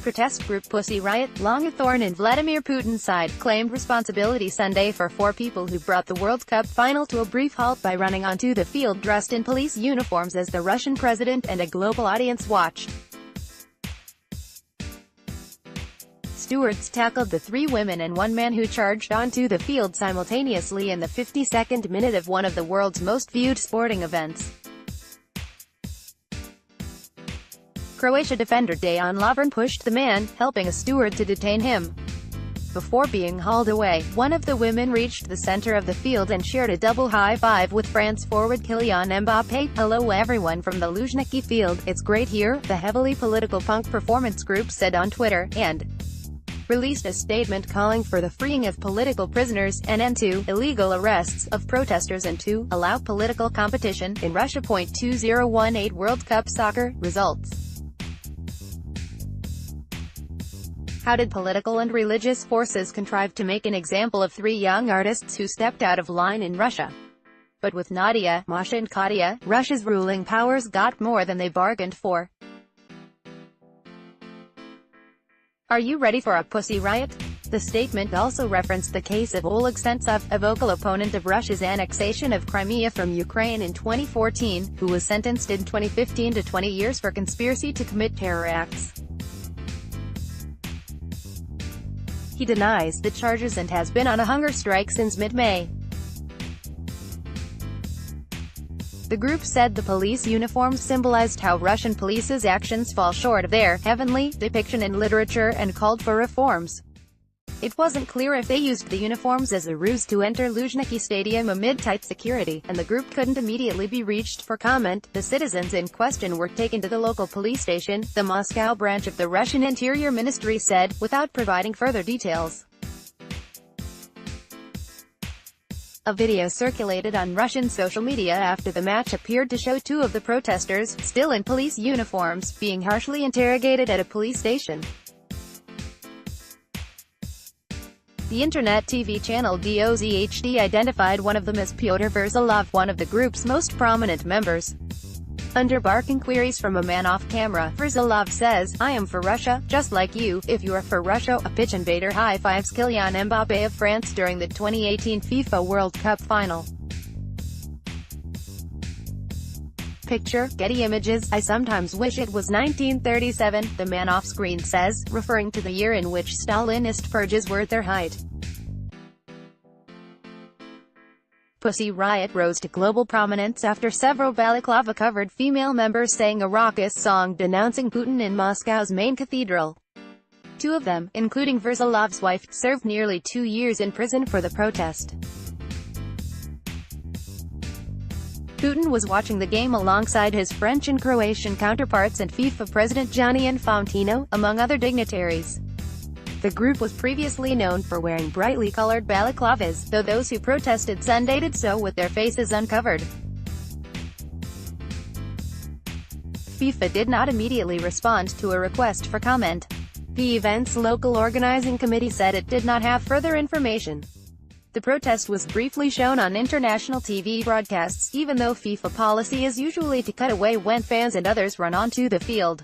Protest group Pussy Riot, long a thorn in Vladimir Putin's side, claimed responsibility Sunday for 4 people who brought the World Cup final to a brief halt by running onto the field dressed in police uniforms as the Russian president and a global audience watched. Stewards tackled the 3 women and 1 man who charged onto the field simultaneously in the 52nd minute of one of the world's most viewed sporting events. Croatia defender Dejan Lovren pushed the man, helping a steward to detain him. Before being hauled away, one of the women reached the center of the field and shared a double high-five with France forward Kylian Mbappé. "Hello everyone from the Luzhniki field, it's great here," the heavily political punk performance group said on Twitter, and released a statement calling for the freeing of political prisoners, an end to illegal arrests of protesters and to allow political competition in Russia. 2018 World Cup Soccer results. How did political and religious forces contrive to make an example of 3 young artists who stepped out of line in Russia? But with Nadia, Masha and Katya, Russia's ruling powers got more than they bargained for. Are you ready for a pussy riot? The statement also referenced the case of Oleg Sentsov, a vocal opponent of Russia's annexation of Crimea from Ukraine in 2014, who was sentenced in 2015 to 20 years for conspiracy to commit terror acts. He denies the charges and has been on a hunger strike since mid-May. The group said the police uniforms symbolized how Russian police's actions fall short of their heavenly depiction in literature and called for reforms. It wasn't clear if they used the uniforms as a ruse to enter Luzhniki Stadium amid tight security, and the group couldn't immediately be reached for comment. The citizens in question were taken to the local police station, the Moscow branch of the Russian Interior Ministry said, without providing further details. A video circulated on Russian social media after the match appeared to show 2 of the protesters, still in police uniforms, being harshly interrogated at a police station. The internet TV channel DOZHD identified one of them as Pyotr Verzalov, one of the group's most prominent members. Under barking queries from a man off camera, Verzalov says, "I am for Russia, just like you. If you are for Russia," a pitch invader high-fives Kylian Mbappé of France during the 2018 FIFA World Cup final. Picture, Getty Images. "I sometimes wish it was 1937, the man off-screen says, referring to the year in which Stalinist purges were at their height. Pussy Riot rose to global prominence after several balaclava-covered female members sang a raucous song denouncing Putin in Moscow's main cathedral. 2 of them, including Verzalov's wife, served nearly 2 years in prison for the protest. Putin was watching the game alongside his French and Croatian counterparts and FIFA President Gianni Infantino, among other dignitaries. The group was previously known for wearing brightly colored balaclavas, though those who protested Sunday did so with their faces uncovered. FIFA did not immediately respond to a request for comment. The event's local organizing committee said it did not have further information. The protest was briefly shown on international TV broadcasts, even though FIFA policy is usually to cut away when fans and others run onto the field.